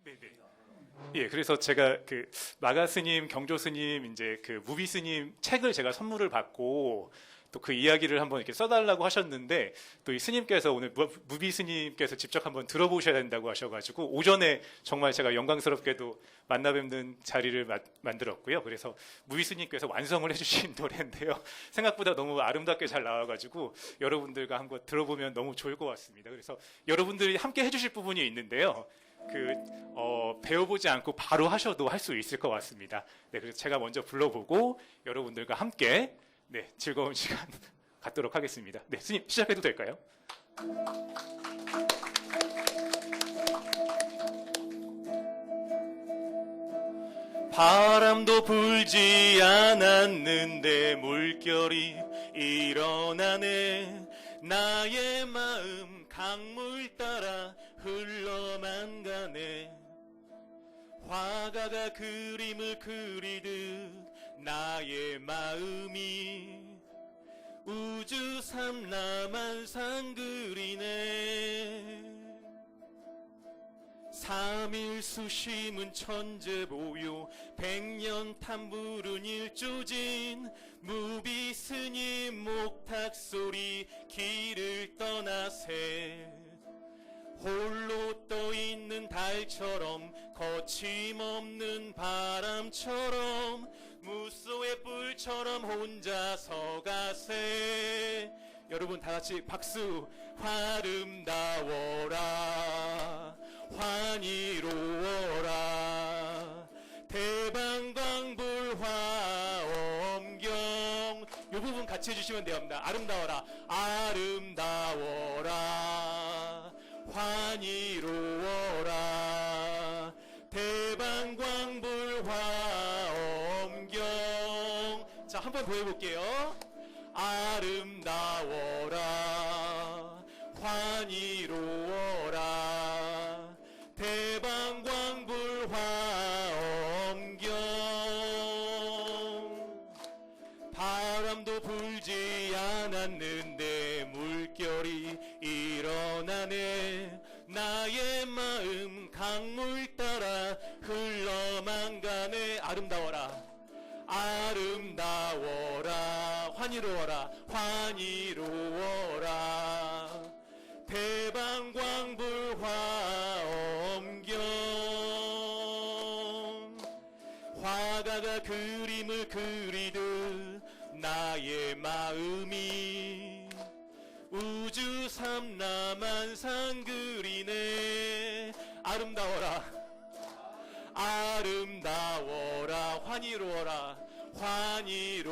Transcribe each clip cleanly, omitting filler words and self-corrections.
네네. 예, 그래서 제가 그 마가 스님, 경조 스님, 이제 그 무비 스님 책을 제가 선물을 받고 또 그 이야기를 한번 이렇게 써달라고 하셨는데 또 이 스님께서 오늘 무비 스님께서 직접 한번 들어보셔야 된다고 하셔가지고 오전에 정말 제가 영광스럽게도 만나 뵙는 자리를 만들었고요. 그래서 무비 스님께서 완성을 해주신 노래인데요. 생각보다 너무 아름답게 잘 나와가지고 여러분들과 한번 들어보면 너무 좋을 것 같습니다. 그래서 여러분들이 함께 해주실 부분이 있는데요. 배워보지 않고 바로 하셔도 할 수 있을 것 같습니다. 네, 그래서 제가 먼저 불러보고 여러분들과 함께 네, 즐거운 시간 갖도록 하겠습니다. 네, 스님 시작해도 될까요? 바람도 불지 않았는데 물결이 일어나네. 나의 마음 강물 따라 흘러만 가네. 화가가 그림을 그리듯 나의 마음이 우주 삼라만상 그리네. 삼일수심은 천재보요 백년 탐불은 일조진. 무비 스님 목탁소리 길을 떠나세. 홀로 떠있는 달처럼 거침없는 바람처럼 무소의 뿔처럼 혼자서 가세. 여러분 다같이 박수. 아름다워라 환희로워라 대방광불화엄경. 이 부분 같이 해주시면 됩니다. 아름다워라 아름다워라 환희로워라 대방광불화엄경. 자, 한 번 더 해볼게요. 아름다워라 환희로워라 대방광불화엄경. 바람도 불지 않았는데 물결이 일어나네. 나의 마음 강물 따라 흘러만 가네. 아름다워라 아름다워라 환희로워라 환희로워라 대방광불화엄경. 화가가 그림을 그리듯 나의 마음이 우주 삼라만상 그리네. 아름다워라 아름다워라 환희로워라 환희로워라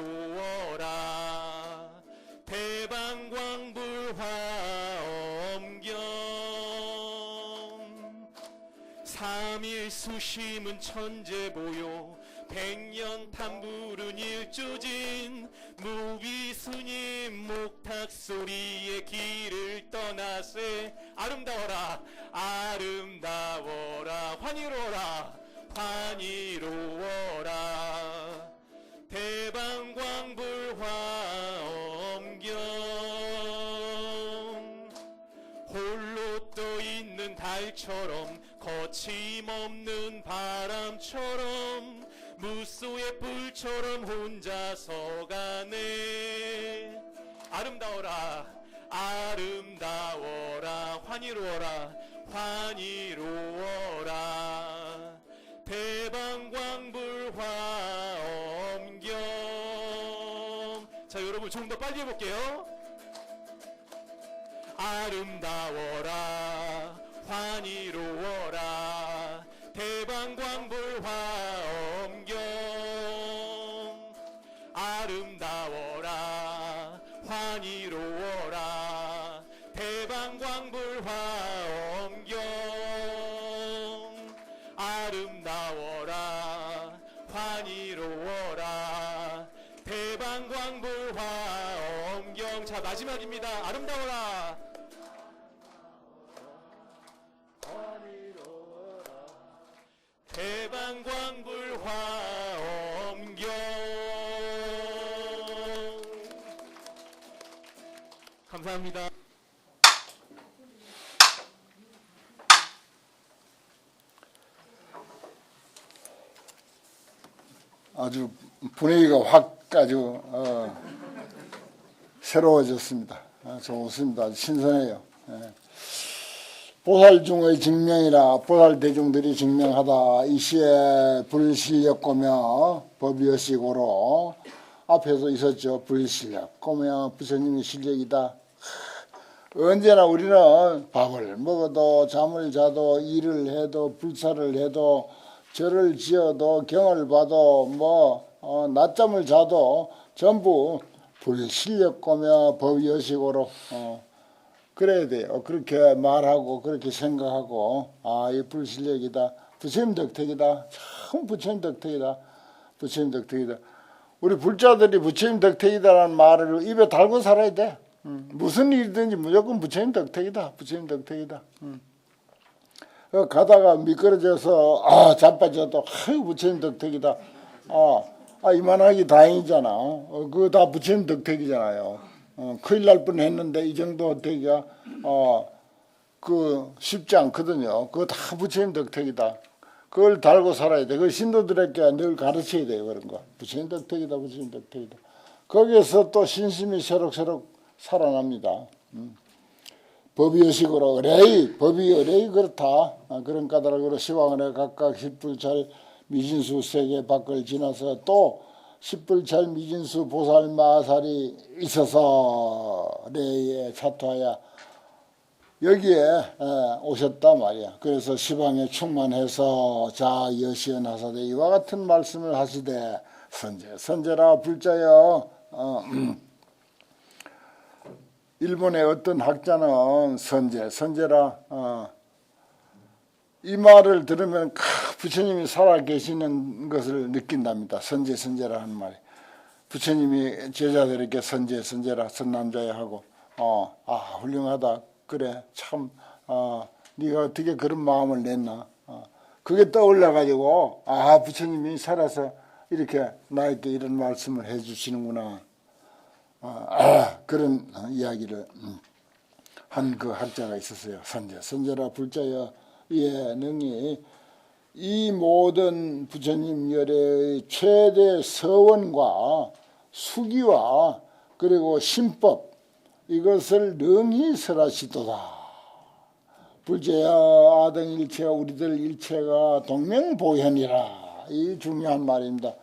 대방광불화엄경. 삼일수심은 천재보요 백년 탐불은 일조진. 무비스님 목탁소리에 길을 떠나세. 아름다워라 아름다워라 환희로워라 환희로워라 대방광불화엄경. 홀로 떠있는 달처럼 거침없는 바람처럼 무소의 뿔처럼 혼자서 가네. 아름다워라 아름다워라 환희로워라 환희로워라 대방광불화엄경. 자, 여러분 조금 더 빨리 해볼게요. 아름다워라 환희로워라 대방광불화엄경. 아름다워라 환희로워라 대방광불화엄경. 아름다워라 환희로워라 대방광불화엄경. 자, 마지막입니다. 아름다워라 대방광불화엄경. 감사합니다. 아주 분위기가 확 아주 새로워졌습니다. 좋습니다. 아주 신선해요. 예. 보살 중의 증명이라 보살 대중들이 증명하다 이 시에 불실력 꼬며 법이여식으로 앞에서 있었죠. 불실력 꼬며 부처님의 실력이다. 언제나 우리는 밥을 먹어도 잠을 자도 일을 해도 불사를 해도 절을 지어도 경을 봐도 낮잠을 자도 전부 불실력 꼬며 법이여식으로 그래야 돼요. 그렇게 말하고 그렇게 생각하고 이 불실력이다. 부처님 덕택이다. 참 부처님 덕택이다. 부처님 덕택이다. 우리 불자들이 부처님 덕택이다라는 말을 입에 달고 살아야 돼. 무슨 일이든지 무조건 부처님 덕택이다. 부처님 덕택이다. 가다가 미끄러져서 자빠져도 부처님 덕택이다. 이만하기 다행이잖아. 그거 다 부처님 덕택이잖아요. 큰일 날 뻔했는데 이 정도 덕택이야 쉽지 않거든요. 그거 다 부처님 덕택이다. 그걸 달고 살아야 돼. 그 신도들에게 늘 가르쳐야 돼요. 그런 거. 부처님 덕택이다. 부처님 덕택이다. 거기에서 또 신심이 새록새록 살아납니다. 법이여식으로 법이 의뢰이 그렇다. 그런 까닭으로 시방은에 각각 십불찰 미진수 세계 밖을 지나서 또 십불찰 미진수 보살 마살이 있어서 내에 차토하여 여기에 오셨단 말이야. 그래서 시방에 충만해서 자 여시언하사대 이와 같은 말씀을 하시되 선제라 불자여 일본의 어떤 학자는 선제라 이 말을 들으면 부처님이 살아계시는 것을 느낀답니다. 선제라 하는 말이. 부처님이 제자들에게 선제라 선남자야 하고 훌륭하다. 그래 참 네가 어떻게 그런 마음을 냈나. 그게 떠올라가지고 부처님이 살아서 이렇게 나에게 이런 말씀을 해주시는구나. 그런 이야기를 한 그 학자가 있었어요. 선제라 불자여 예, 능히 이 모든 부처님 열애의 최대 서원과 수기와 그리고 신법 이것을 능히 설하시도다. 불제야 아등 일체가 우리들 일체가 동명보현이라. 이 중요한 말입니다.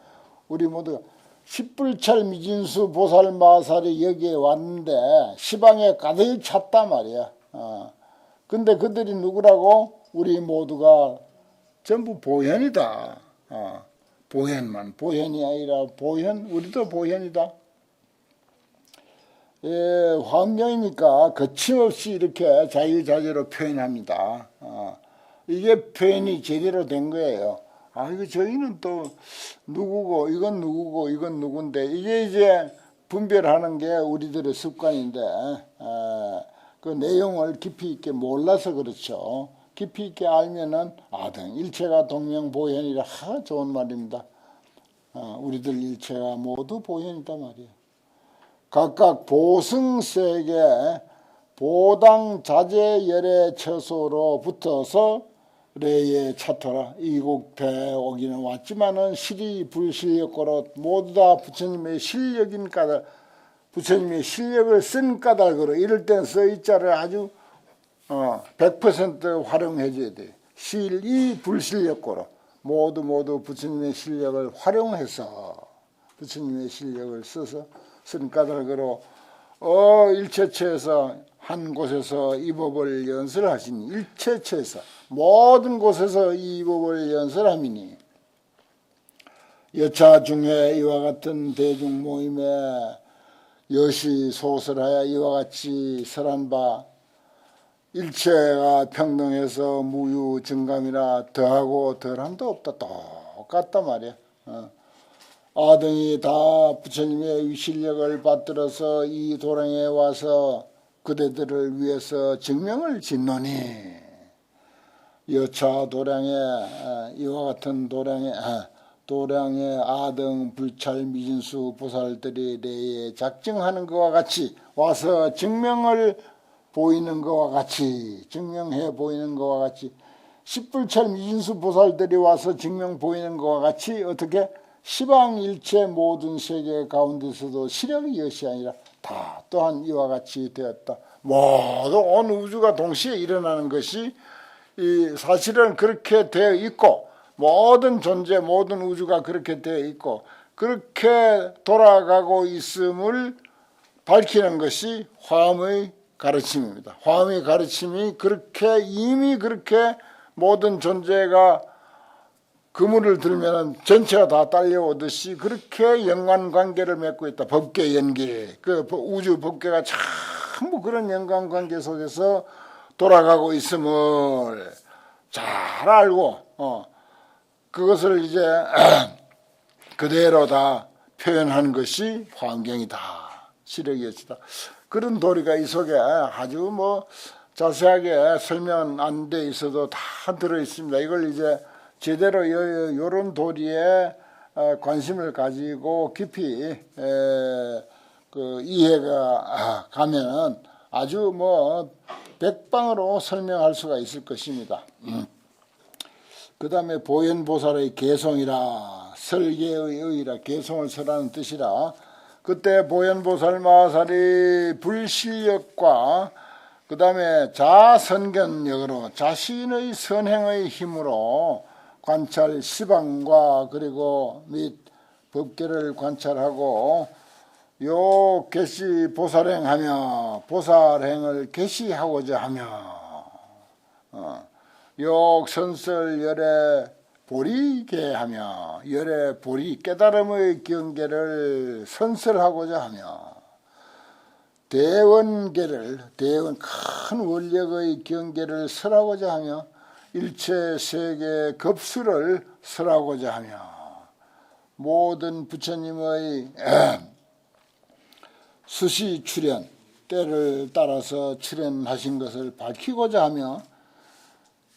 우리 모두가 십불찰 미진수 보살 마살이 여기에 왔는데 시방에 가득 찼단 말이야. 근데 그들이 누구라고? 우리 모두가 전부 보현이다. 보현이 아니라 우리도 보현이다. 화엄경이니까 거침없이 이렇게 자유자재로 표현합니다. 이게 표현이 제대로 된 거예요. 이거 저희는 또 누구고 이건 누구고 이건 누군데 이게 이제 분별하는 게 우리들의 습관인데 그 내용을 깊이 있게 몰라서 그렇죠. 깊이 있게 알면은 등 일체가 동명보현이라 좋은 말입니다. 우리들 일체가 모두 보현이다 말이에요. 각각 보승세계 보당 자재열의 처소로 붙어서 레에 차토라 이국대 오기는 왔지만은 실이 불실력고로 모두 다 부처님의 실력인 까닭 부처님의 실력을 쓴 까닭으로 이럴 땐 써있자를 아주 100% 활용해줘야 돼. 실이 불실력고로 모두 부처님의 실력을 활용해서 부처님의 실력을 써서 쓴 까닭으로 일체처에서 한 곳에서 이 법을 연설하시니 일체처에서 모든 곳에서 이 법을 연설함이니 여차 중에 이와 같은 대중 모임에 여시 소설하여 이와 같이 설한 바 일체가 평등해서 무유 증감이나 더하고 덜함도 없다. 똑같단 말이야. 아등이 다 부처님의 위실력을 받들어서 이 도량에 와서 그대들을 위해서 증명을 짓노니 여차 도량에 이와 같은 도량에 아등 불찰 미진수 보살들이 내에 작증하는 것과 같이 와서 증명해 보이는 것과 같이 십불찰 미진수 보살들이 와서 증명 보이는 것과 같이 어떻게 시방일체 모든 세계 가운데서도 시력이 엿이 아니라 다 또한 이와 같이 되었다. 모두 온 우주가 동시에 일어나는 것이 이 사실은 그렇게 되어 있고, 모든 존재 모든 우주가 그렇게 되어 있고 그렇게 돌아가고 있음을 밝히는 것이 화엄의 가르침입니다. 화엄의 가르침이 그렇게 이미 그렇게 모든 존재가 그물을 들면은 전체가 다 딸려오듯이 그렇게 연관관계를 맺고 있다. 법계 연계, 그 우주 법계가 전부 그런 연관관계 속에서 돌아가고 있음을 잘 알고 그것을 이제 그대로 다 표현한 것이 화엄경이다. 시력이었다. 그런 도리가 이 속에 아주 뭐 자세하게 설명 안 돼 있어도 다 들어 있습니다. 이걸 이제 제대로 이런 도리에 관심을 가지고 깊이 그 이해가 가면 아주 뭐 백방으로 설명할 수가 있을 것입니다. 그 다음에 보현보살의 개성이라, 설계의 의라, 개성을 설하는 뜻이라. 그때 보현보살 마하살이 불실력과 그 다음에 자선견력으로 자신의 선행의 힘으로 관찰 시방과 그리고 및 법계를 관찰하고 요 계시 보살행하며 보살행을 계시하고자 하며 욕선설 열애 보리게 하며 열애 보리 깨달음의 경계를 선설하고자 하며 대원계를 대원 큰 원력의 경계를 설하고자 하며 일체 세계 급수를 설하고자 하며 모든 부처님의 수시 출현 때를 따라서 출현하신 것을 밝히고자 하며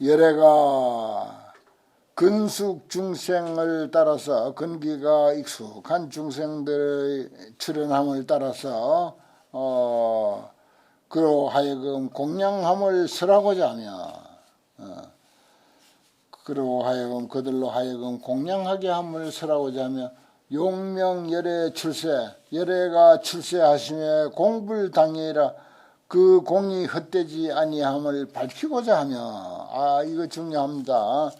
열애가 근숙 중생을 따라서 근기가 익숙한 중생들의 출현함을 따라서 그로 하여금 공양함을 설하고자 하며 그로 하여금 그들로 하여금 공양하게 함을 설하고자 하며 용명열애 출세 열애가 출세하심에 공불당이라 그 공이 헛되지 아니함을 밝히고자 하며 이거 중요합니다.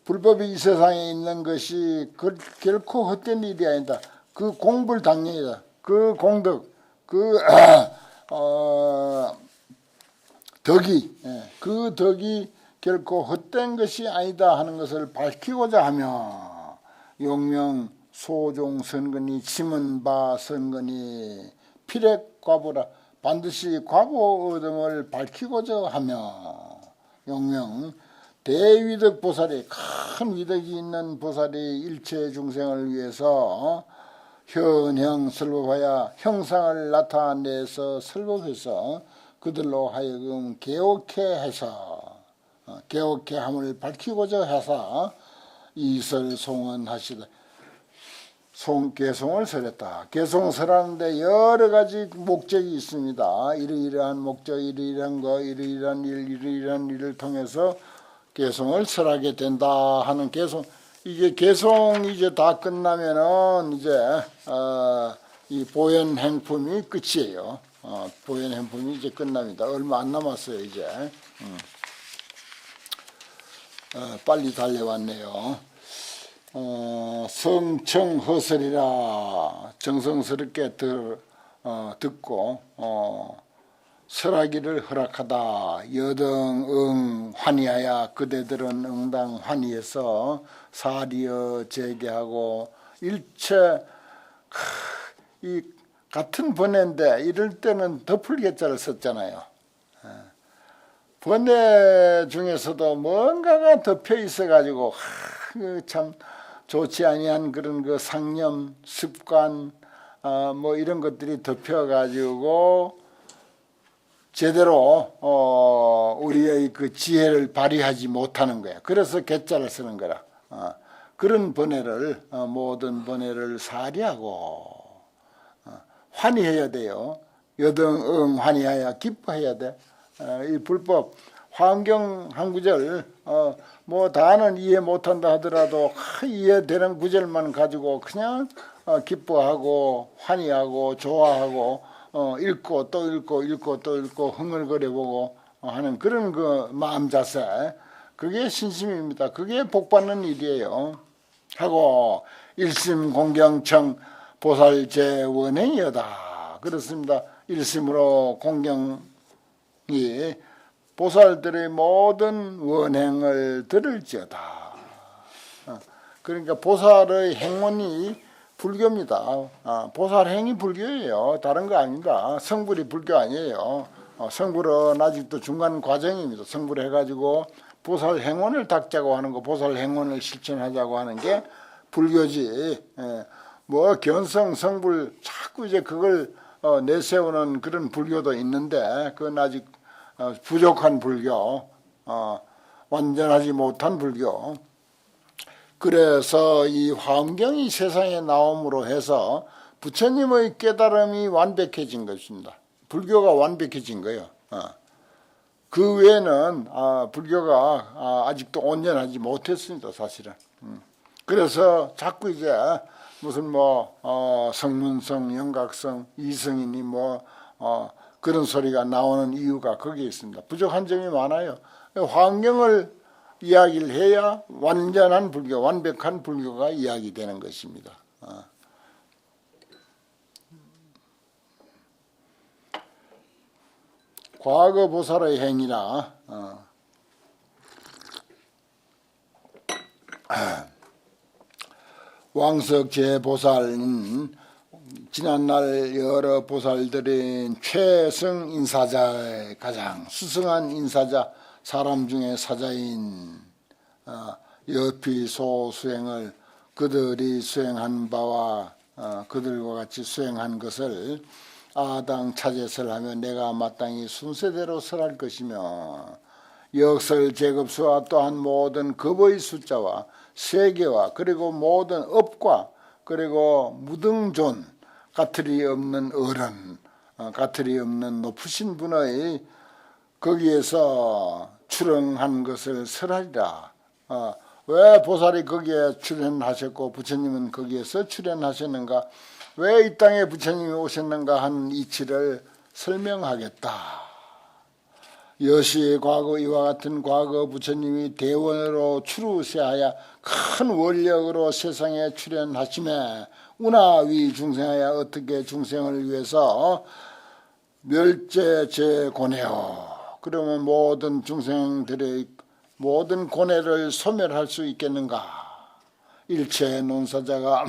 불법이 이 세상에 있는 것이 결코 헛된 일이 아니다. 그 공불당이다. 그 공덕 그 덕이 그 덕이 결코 헛된 것이 아니다 하는 것을 밝히고자 하며 용명 소종 선근이 치문바 선근이 필액과보라 반드시 과보 얻음을 밝히고자 하며 용명 대위덕 보살이 큰 위덕이 있는 보살이 일체 중생을 위해서 현형 설법하여 형상을 나타내서 설법해서 그들로 하여금 개옥해 해서 개옥해 함을 밝히고자 해서 이설 송언하시다. 개송을 설했다. 개송설하는데 여러 가지 목적이 있습니다. 이러이러한 목적, 이러이러한 거, 이러이러한 일, 이러이러한 일을 통해서 개송을 설하게 된다 하는 개송. 이게 개송이 이제 다 끝나면은 이제 이 보현 행품이 끝이에요. 보현 행품이 이제 끝납니다. 얼마 안 남았어요 이제. 빨리 달려왔네요. 성청허설이라 정성스럽게 듣고 설하기를 허락하다. 여등 환희하여 그대들은 응당 환희해서 사리어 제기하고 일체 이 같은 번뇌인데 이럴 때는 덮을개자를 썼잖아요. 번뇌 중에서도 뭔가가 덮여 있어 가지고 참 좋지 아니한 그런 그 상념, 습관, 뭐 이런 것들이 덮여 가지고 제대로 우리의 그 지혜를 발휘하지 못하는 거야. 그래서 개자를 쓰는 거라. 그런 번뇌를 모든 번뇌를 사리하고 환희해야 돼요. 여등 환희하여 기뻐해야 돼. 이 불법 화엄경 한 구절 뭐 다는 이해 못한다 하더라도 이해되는 구절만 가지고 그냥 기뻐하고 환희하고 좋아하고 읽고 또 읽고 읽고 또 읽고 흥얼거려보고 하는 그런 그 마음 자세, 그게 신심입니다. 그게 복받는 일이에요. 하고 일심공경청 보살제원행이여다. 그렇습니다. 일심으로 공경이 보살들의 모든 원행을 들을지어다. 그러니까 보살의 행원이 불교입니다. 보살행이 불교예요. 다른 거 아닙니다. 성불이 불교 아니에요. 성불은 아직도 중간 과정입니다. 성불해가지고 보살행원을 닦자고 하는 거, 보살행원을 실천하자고 하는 게 불교지. 뭐 견성, 성불 자꾸 이제 그걸 내세우는 그런 불교도 있는데 그건 아직 부족한 불교, 완전하지 못한 불교. 그래서 이 화엄경이 세상에 나옴으로 해서 부처님의 깨달음이 완벽해진 것입니다. 불교가 완벽해진 거예요. 그 외에는 불교가 아직도 온전하지 못했습니다, 사실은. 그래서 자꾸 이제 무슨 뭐 성문성, 영각성, 이성이니 뭐 그런 소리가 나오는 이유가 거기에 있습니다. 부족한 점이 많아요. 화엄경을 이야기를 해야 완전한 불교, 완벽한 불교가 이야기되는 것입니다. 과거 보살의 행위나 왕석제보살은 지난날 여러 보살들인 최승 인사자의 가장 수승한 인사자, 사람 중에 사자인 여피소수행을 그들이 수행한 바와 그들과 같이 수행한 것을 아당 차제설 하며 내가 마땅히 순서대로 설할 것이며 역설 제급수와 또한 모든 급의 숫자와 세계와 그리고 모든 업과 그리고 무등존 가틀이 없는 어른, 가틀이 없는 높으신 분의 거기에서 출렁한 것을 설하리라. 왜 보살이 거기에 출연하셨고 부처님은 거기에서 출연하셨는가, 왜 이 땅에 부처님이 오셨는가 하는 이치를 설명하겠다. 여시 과거 이와 같은 과거 부처님이 대원으로 출우세하여 큰 원력으로 세상에 출연하심에 운하위 중생하여 어떻게 중생을 위해서 멸제제고뇌요. 그러면 모든 중생들의 모든 고뇌를 소멸할 수 있겠는가? 일체 논사자가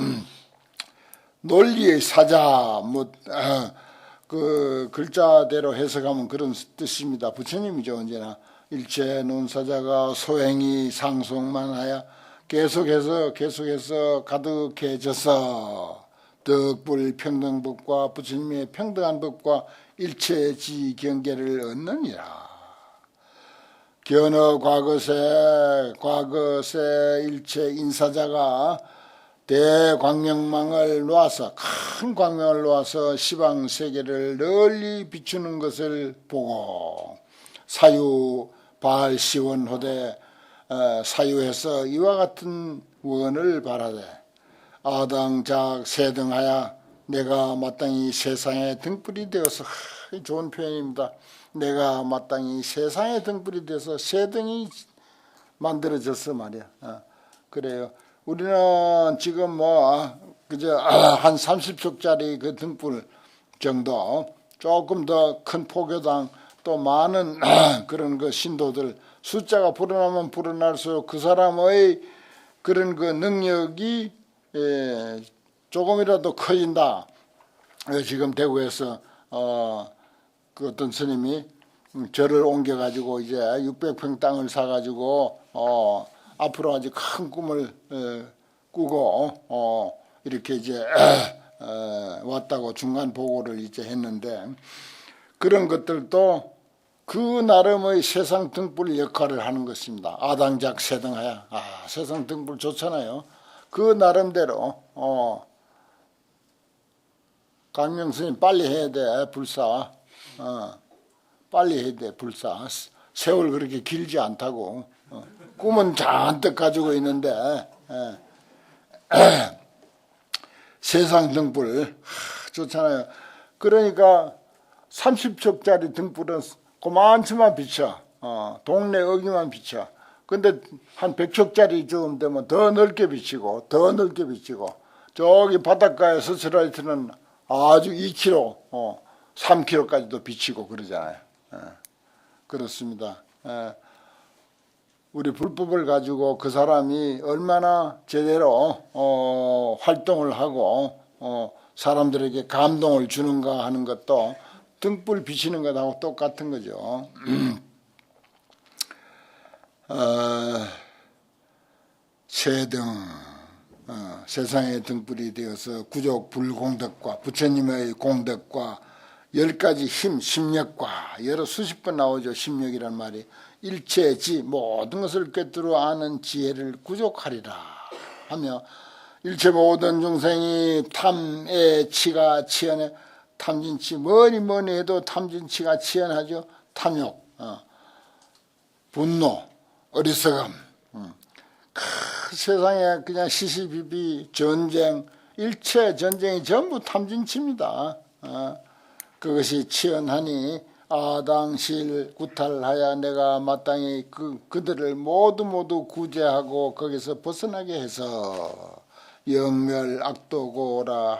논리의 사자, 그 글자대로 해석하면 그런 뜻입니다. 부처님이죠. 언제나 일체 논사자가 소행이 상속만 하여 계속해서 가득해져서 덕불 평등법과 부처님의 평등한 법과 일체지 경계를 얻느니라. 견어 과거세 일체 인사자가 대광명망을 놓아서 큰 광명을 놓아서 시방 세계를 널리 비추는 것을 보고 사유 발시원호대 사유해서 이와 같은 원을 바라되 아당작 세등하여 내가 마땅히 세상의 등불이 되어서, 좋은 표현입니다. 내가 마땅히 세상의 등불이 되어서 세등이 만들어졌어 말이야. 그래요. 우리는 지금 그저 한 30촉짜리 그 등불 정도, 조금 더 큰 포교당 또 많은 그런 그 신도들 숫자가 불어나면 불어날수록 그 사람의 그런 그 능력이 조금이라도 커진다. 지금 대구에서 그 어떤 스님이 절을 옮겨가지고 이제 600평 땅을 사가지고 앞으로 아주 큰 꿈을 꾸고 이렇게 이제 왔다고 중간 보고를 이제 했는데, 그런 것들도 그 나름의 세상 등불 역할을 하는 것입니다. 아당작 세등하야. 세상 등불 좋잖아요. 그 나름대로 강명스님 빨리 해야 돼. 불사. 빨리 해야 돼. 불사. 세월 그렇게 길지 않다고. 꿈은 잔뜩 가지고 있는데 세상 등불 좋잖아요. 그러니까 30척짜리 등불은 그만치만 비쳐. 동네 어귀만 비쳐. 근데 한 100척짜리 좀 되면 더 넓게 비치고 더 넓게 비치고 저기 바닷가에 서스라이트는 아주 2km, 3km까지도 비치고 그러잖아요. 그렇습니다. 우리 불법을 가지고 그 사람이 얼마나 제대로 활동을 하고 사람들에게 감동을 주는가 하는 것도 등불 비치는 것하고 똑같은 거죠. 세등 세상의 등불이 되어서 구족 불공덕과 부처님의 공덕과 10가지 힘, 심력과 여러 수십 번 나오죠. 심력이란 말이 일체지 모든 것을 꿰뚫어 아는 지혜를 구족하리라 하며 일체 모든 중생이 탐의 치가 치연해 탐진치 뭐니 해도 탐진치가 치연하죠. 탐욕, 분노, 어리석음, 세상에 그냥 시시비비 전쟁 일체 전쟁이 전부 탐진치입니다. 그것이 치연하니 아당실 구탈하여 내가 마땅히 그들을 모두 구제하고 거기서 벗어나게 해서 영멸 악도고라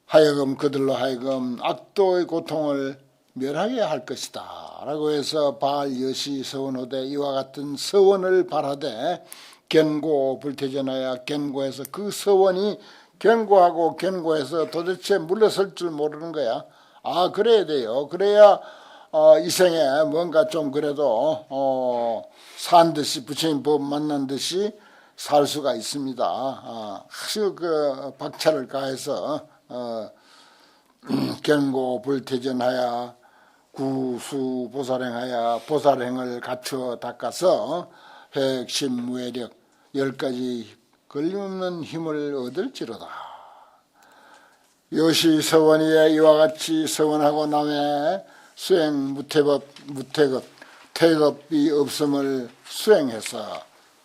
하여금 그들로 하여금 악도의 고통을 멸하게 할 것이다 라고 해서 발여시 서원호대 이와 같은 서원을 발하되 견고 불태전하여 견고해서 그 서원이 견고하고 견고해서 도대체 물러설 줄 모르는 거야. 그래야 돼요. 그래야 이 생에 뭔가 좀 그래도 산 듯이 부처님 법 만난 듯이 살 수가 있습니다. 아주 그 박차를 가해서 견고 불태전하여 구수 보살행하여 보살행을 갖추어 닦아서 핵심무해력 10가지 걸림없는 힘을 얻을지로다. 요시 서원이에 이와 같이 서원하고 남의 수행 무태급 태급이 없음을 수행해서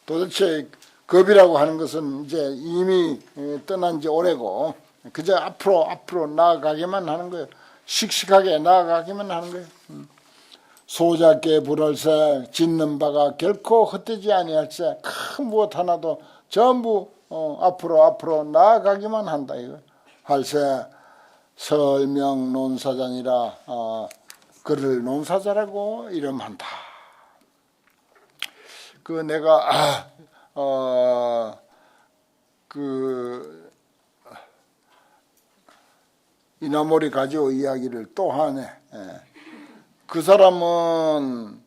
도대체 겁이라고 하는 것은 이제 이미 떠난 지 오래고 그저 앞으로 나아가기만 하는 거예요. 씩씩하게 나아가기만 하는 거예요. 소작게 불월세 짓는 바가 결코 헛되지 아니할세 큰 무엇 하나도 전부 앞으로 나아가기만 한다 이거. 할세 설명 논사자니라 그를 논사자라고 이름한다. 그 내가 이나모리 가지고 이야기를 또 하네. 그 사람은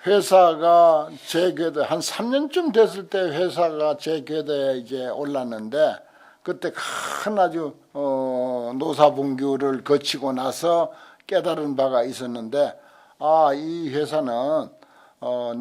회사가 제 궤도에 한 3년쯤 됐을 때 회사가 제 궤도에 이제 올랐는데 그때 큰 아주 노사분규를 거치고 나서 깨달은 바가 있었는데 이 회사는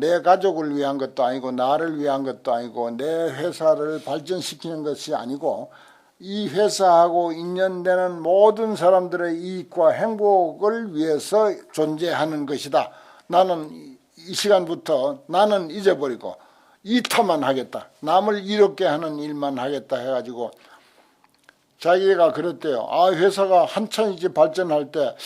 내 가족을 위한 것도 아니고 나를 위한 것도 아니고 내 회사를 발전시키는 것이 아니고 이 회사하고 인연되는 모든 사람들의 이익과 행복을 위해서 존재하는 것이다. 나는 이 시간부터 나는 잊어버리고 이타만 하겠다. 남을 이롭게 하는 일만 하겠다 해가지고 자기가 그랬대요. 회사가 한참 이제 발전할 때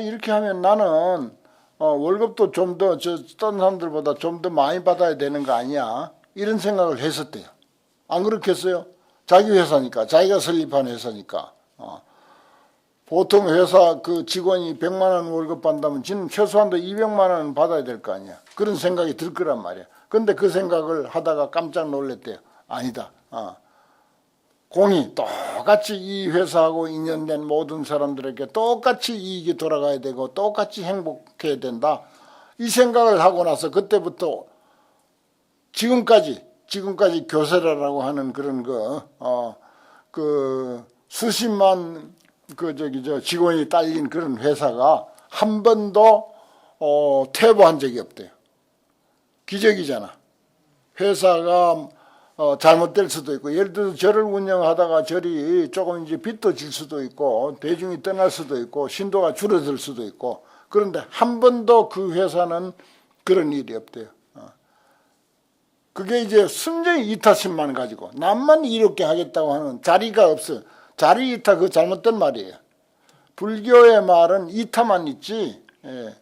이렇게 하면 나는 월급도 좀 더 다른 사람들보다 좀 더 많이 받아야 되는 거 아니야? 이런 생각을 했었대요. 안 그렇겠어요? 자기 회사니까, 자기가 설립한 회사니까. 보통 회사 그 직원이 100만 원 월급 받는다면 지는 최소한도 200만 원 받아야 될 거 아니야. 그런 생각이 들 거란 말이야. 근데 그 생각을 하다가 깜짝 놀랐대요. 아니다. 공이 똑같이 이 회사하고 인연된 모든 사람들에게 똑같이 이익이 돌아가야 되고 똑같이 행복해야 된다. 이 생각을 하고 나서 그때부터 지금까지 교세라라고 하는 그런 수십만 직원이 딸린 그런 회사가 한 번도 퇴보한 적이 없대요. 기적이잖아. 회사가 잘못될 수도 있고, 예를 들어서 절을 운영하다가 절이 조금 이제 빚도 질 수도 있고, 대중이 떠날 수도 있고, 신도가 줄어들 수도 있고, 그런데 한 번도 그 회사는 그런 일이 없대요. 그게 이제 순전히 이타심만 가지고 남만 이롭게 하겠다고 하는 자리가 없어요. 자리 이타 그거 잘못된 말이에요. 불교의 말은 이타만 있지, 예.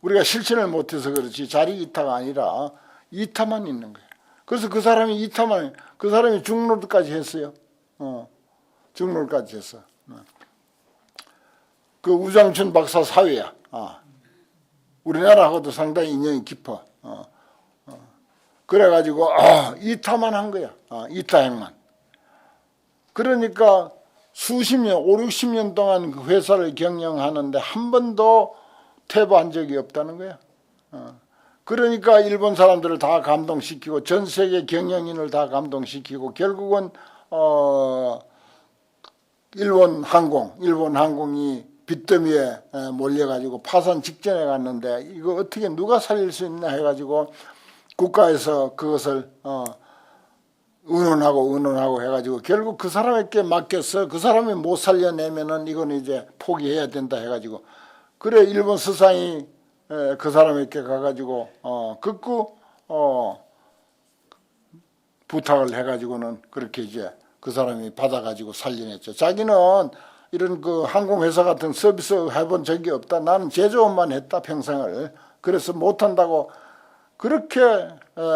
우리가 실천을 못해서 그렇지 자리 이타가 아니라 이타만 있는 거예요. 그래서 그 사람이 이타만, 그 사람이 중노까지 했어요. 중노까지 했어. 그 우장춘 박사 사위야. 우리나라하고도 상당히 인연이 깊어. 그래가지고 이타만 한 거야. 이타행만. 그러니까 수십 년, 5, 60년 동안 그 회사를 경영하는데 한 번도 퇴보한 적이 없다는 거야. 그러니까 일본 사람들을 다 감동시키고 전 세계 경영인을 다 감동시키고 결국은 일본 항공이 빚더미에 몰려가지고 파산 직전에 갔는데 이거 어떻게 누가 살릴 수 있나 해가지고 국가에서 그것을 의논하고 해가지고 결국 그 사람에게 맡겼어. 그 사람이 못 살려내면은 이거는 이제 포기해야 된다 해가지고 그래 일본 수상이 그 사람에게 가가지고 극구 부탁을 해가지고는 그렇게 이제 그 사람이 받아가지고 살려냈죠. 자기는 이런 그 항공회사 같은 서비스 해본 적이 없다. 나는 제조업만 했다 평생을. 그래서 못한다고 그렇게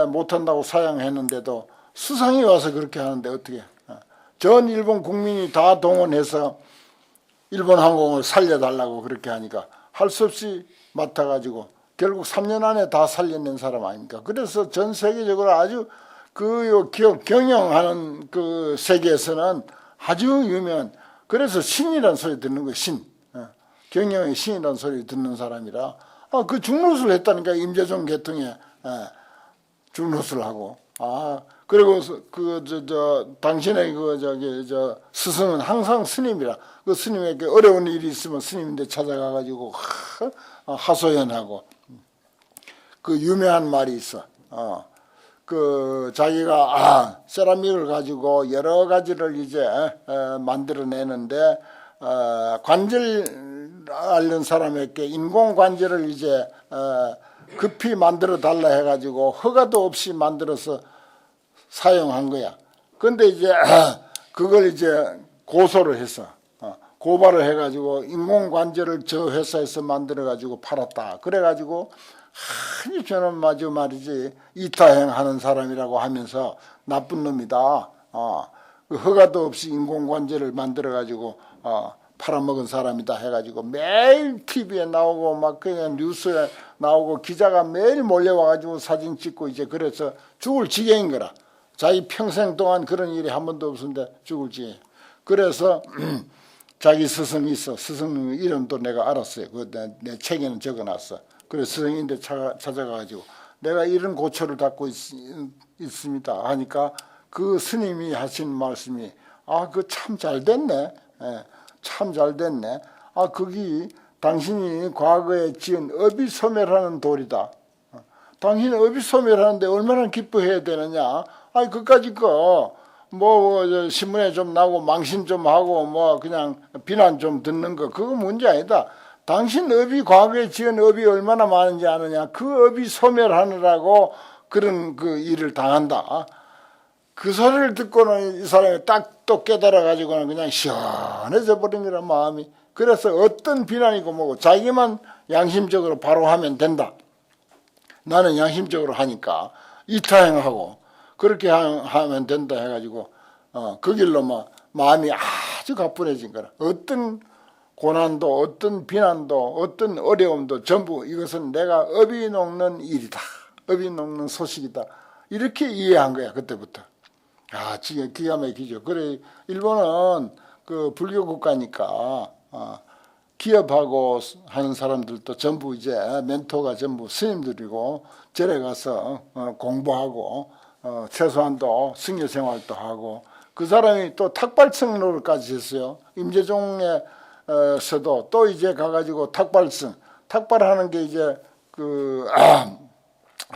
못한다고 사양했는데도 수상이 와서 그렇게 하는데 어떻게 전 일본 국민이 다 동원해서 일본 항공을 살려달라고 그렇게 하니까 할 수 없이 맡아가지고 결국 3년 안에 다 살려낸 사람 아닙니까? 그래서 전 세계적으로 아주 그 경영하는 그 세계에서는 아주 유명한, 그래서 신이라는 소리 듣는 거예요. 신. 경영의 신이라는 소리 듣는 사람이라 그 중노수를 했다니까. 임재종 계통에 중노수를 하고 그리고 당신의 스승은 항상 스님이라 그 스님에게 어려운 일이 있으면 스님인데 찾아가가지고 하소연하고 그 유명한 말이 있어. 그 자기가 세라믹을 가지고 여러 가지를 이제 만들어내는데 관절 앓는 사람에게 인공 관절을 이제 급히 만들어 달라 해가지고 허가도 없이 만들어서 사용한 거야. 근데 이제 그걸 이제 고소를 했어. 고발을 해가지고 인공 관절을 저 회사에서 만들어가지고 팔았다. 그래가지고 아니 저는 마저 말이지 이타행 하는 사람이라고 하면서 나쁜 놈이다. 그 허가도 없이 인공 관절을 만들어가지고 팔아먹은 사람이다 해가지고 매일 TV에 나오고 막 그냥 뉴스에 나오고 기자가 매일 몰려와가지고 사진 찍고 이제 그래서 죽을 지경인 거라. 자기 평생 동안 그런 일이 한 번도 없었는데 죽을 지경. 그래서 자기 스승이 있어. 스승 이름도 내가 알았어요. 내 책에는 적어놨어. 그래서 스승인데 찾아가가지고 내가 이런 고초를 갖고 있습니다 하니까 그 스님이 하신 말씀이 그 참 잘 됐네. 참 잘 됐네. 거기 당신이 과거에 지은 어비소멸하는 돌이다. 당신이 어비소멸하는데 얼마나 기뻐해야 되느냐. 그까짓 거 신문에 좀 나오고 망신 좀 하고 그냥 비난 좀 듣는 거 그거 문제 아니다. 당신 업이 과거에 지은 업이 얼마나 많은지 아느냐. 그 업이 소멸하느라고 그런 그 일을 당한다. 그 소리를 듣고는 이 사람이 딱 또 깨달아 가지고는 그냥 시원해져 버린 거라 마음이. 그래서 어떤 비난이고 뭐고 자기만 양심적으로 바로 하면 된다. 나는 양심적으로 하니까 이타행하고 그렇게 하면 된다 해가지고 그 길로 마음이 아주 가뿐해진 거라. 어떤 고난도 어떤 비난도 어떤 어려움도 전부 이것은 내가 업이 녹는 일이다. 업이 녹는 소식이다. 이렇게 이해한 거야 그때부터. 진짜 기가 막히죠. 그래 일본은 그 불교 국가니까 기업하고 하는 사람들도 전부 이제 멘토가 전부 스님들이고 절에 가서 공부하고 최소한도 승려 생활도 하고 그 사람이 또 탁발승로까지 했어요. 임재종에서도 또 이제 가가지고 탁발하는 게 이제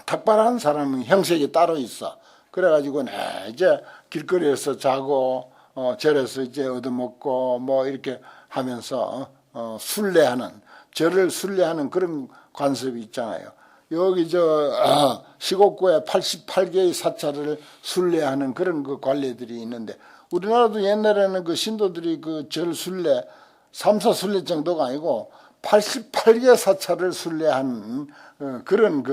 탁발하는 사람은 형식이 따로 있어. 그래가지고 이제 길거리에서 자고 절에서 이제 얻어먹고 이렇게 하면서 순례하는 절을 순례하는 그런 관습이 있잖아요. 여기 시곡구에 88개의 사찰을 순례하는 그런 그 관례들이 있는데, 우리나라도 옛날에는 그 신도들이 그 절 순례 3사 순례 정도가 아니고 88개 사찰을 순례한 그런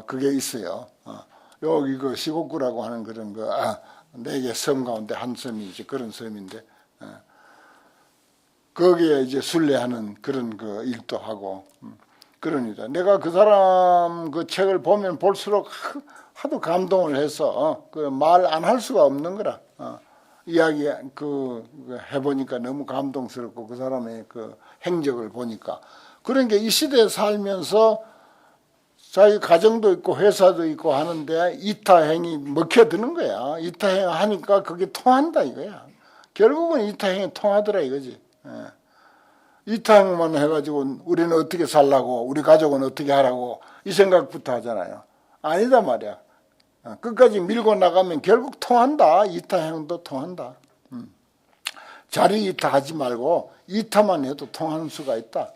그게 있어요. 여기 그 시곡구라고 하는 그런 4개 섬 가운데 한 섬이 이제 그런 섬인데, 거기에 이제 순례하는 그런 그 일도 하고, 그러니다. 내가 그 사람 그 책을 보면 볼수록 하도 감동을 해서 그 말 안 할 수가 없는 거라. 이야기 해보니까 너무 감동스럽고, 그 사람의 그 행적을 보니까. 그런 게 이 시대에 살면서 자기 가정도 있고 회사도 있고 하는데 이타행이 먹혀드는 거야. 이타행 하니까 그게 통한다 이거야. 결국은 이타행이 통하더라 이거지. 이타행만 해가지고 우리는 어떻게 살라고, 우리 가족은 어떻게 하라고 이 생각부터 하잖아요. 아니다 말이야. 끝까지 밀고 나가면 결국 통한다. 이타행도 통한다. 자리 이타 하지 말고 이타만 해도 통하는 수가 있다.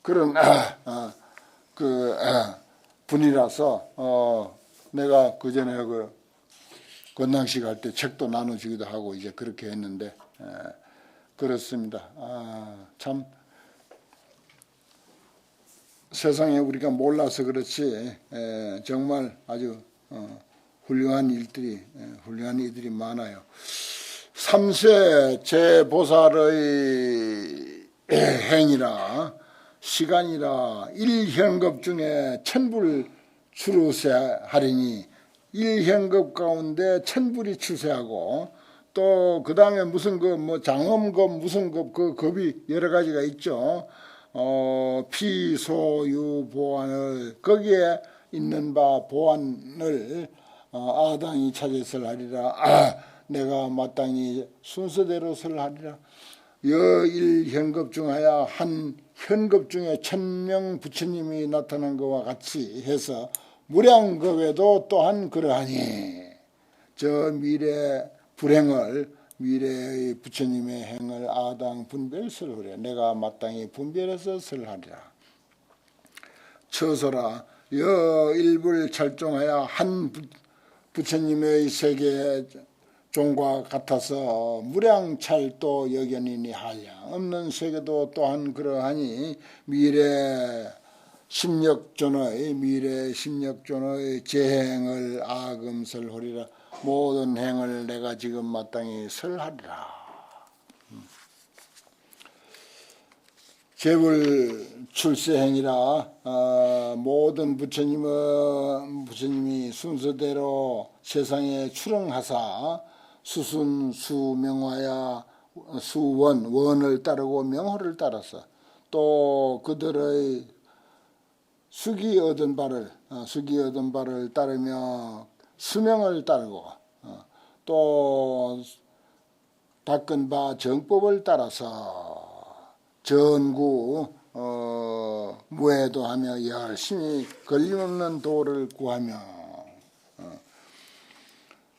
그런 분이라서 내가 그 전에 그 건당식 할 때 책도 나눠주기도 하고 이제 그렇게 했는데, 그렇습니다. 참 세상에 우리가 몰라서 그렇지 정말 아주 훌륭한 이들이 많아요. 3세 제보살의 행이라 시간이라 일현급 중에 천불 출세하리니, 일현급 가운데 천불이 출세하고, 또 그 다음에 무슨 장엄급 무슨 그 급이 여러 가지가 있죠. 피소유 보안을, 거기에 있는 바 보안을 아당이 찾아서 하리라. 내가 마땅히 순서대로 설하리라. 여일현급 중하여 한 현급 중에 1000명 부처님이 나타난 것과 같이 해서 무량겁에도 또한 그러하니, 저 미래 불행을, 미래의 부처님의 행을 아당 분별 설하리라. 내가 마땅히 분별해서 설하리라. 처소라 여일불 찰종하여 한 부처님의 세계 종과 같아서 무량찰도 여견이니 한량 없는 세계도 또한 그러하니, 미래 심력존의 재행을 아금 설하리라. 모든 행을 내가 지금 마땅히 설하리라. 재불 출세행이라 모든 부처님이 순서대로 세상에 출응하사 수순 수명화야 원을 따르고 명호를 따라서, 또 그들의 수기 얻은 바를 따르며 수명을 따르고, 또 닦은 바 정법을 따라서 전구 무해도 하며 열심히 걸림없는 도를 구하며,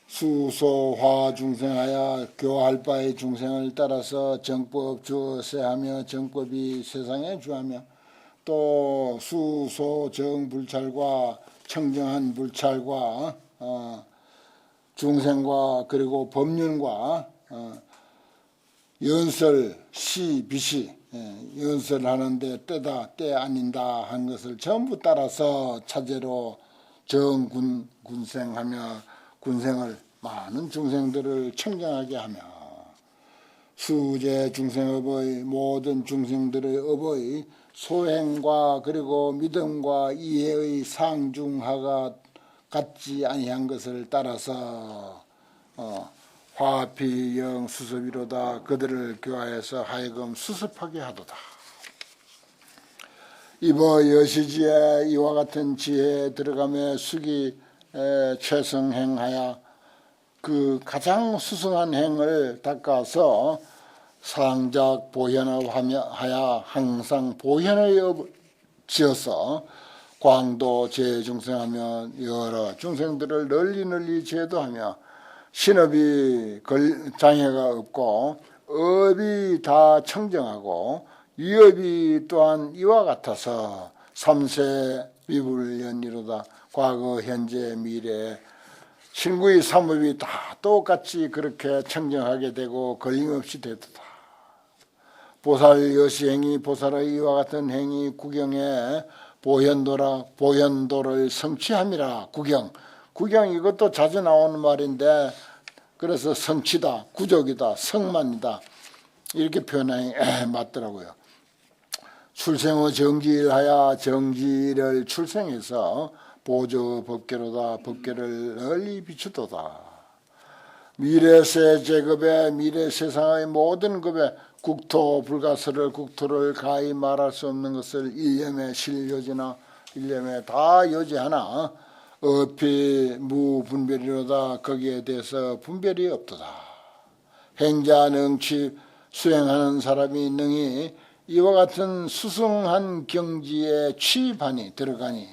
수소화 중생하여 교할 바의 중생을 따라서 정법 주세하며 정법이 세상에 주하며, 또 수소정 불찰과 청정한 불찰과 중생과 그리고 법륜과 연설 시 비시 연설하는데 때다 때 아닌다 한 것을 전부 따라서 차제로 군생하며 군생을 많은 중생들을 청정하게 하며, 수제 중생업의 모든 중생들의 업의 소행과 그리고 믿음과 이해의 상중하가 같지 아니한 것을 따라서 화피영 수습이로다. 그들을 교화해서 하여금 수습하게 하도다. 이보 여시지에 이와 같은 지혜에 들어가며 수기 최성행하여 그 가장 수승한 행을 닦아서 상작 보현하여 항상 보현의 업을 지어서 광도 제중생하며 여러 중생들을 널리 제도하며 신업이 장애가 없고 업이 다 청정하고 위업이 또한 이와 같아서 삼세 위불연이로다. 과거, 현재, 미래 신구의 삼업이 다 똑같이 그렇게 청정하게 되고 걸림없이 되도다. 보살 여시행이 보살의 이와 같은 행위 구경에 보현도라. 보현도를 성취함이라. 구경 이것도 자주 나오는 말인데 그래서 성취다, 구족이다, 성만이다 이렇게 표현이 맞더라고요. 출생의 정지일하여 정지를 출생해서 보조 법계로다. 법계를 널리 비추도다. 미래세 제급에 미래 세상의 모든 급에 국토 불가설을 국토를 가히 말할 수 없는 것을 일념에 실요지나 일념에 다 요지하나 어피 무분별이로다. 거기에 대해서 분별이 없도다. 행자 능취 수행하는 사람이 능히 이와 같은 수승한 경지에 취입하니 들어가니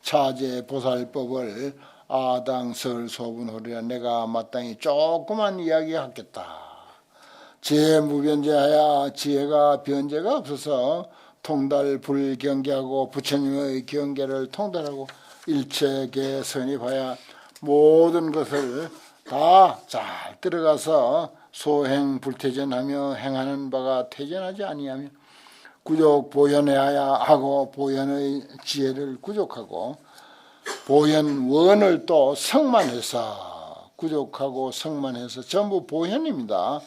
차제 보살법을 아당설 소분호리라. 내가 마땅히 조그만 이야기하겠다. 지혜 무변제하여 지혜가 변제가 없어서 통달 불경계하고 부처님의 경계를 통달하고 일체계 선입하여 모든 것을 다 잘 들어가서 소행 불태전하며 행하는 바가 태전하지 아니하며 구족 보현해야 하고 보현의 지혜를 구족하고 보현원을 또 성만해서 구족하고 성만해서 전부 보현입니다.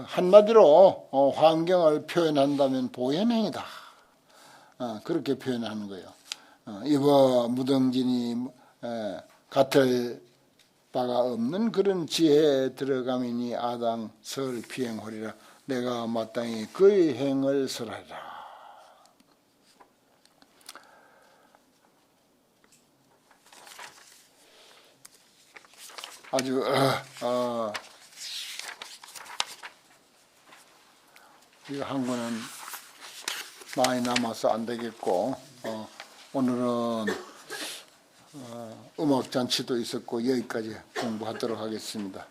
한마디로 환경을 표현한다면 보현행이다. 그렇게 표현하는 거예요. 이거 무등진이 같을 바가 없는 그런 지혜에 들어가미니 아당 설 비행하리라. 내가 마땅히 그의 행을 설하리라. 아주 이거 한 권은 많이 남아서 안 되겠고 오늘은 음악잔치도 있었고 여기까지 공부하도록 하겠습니다.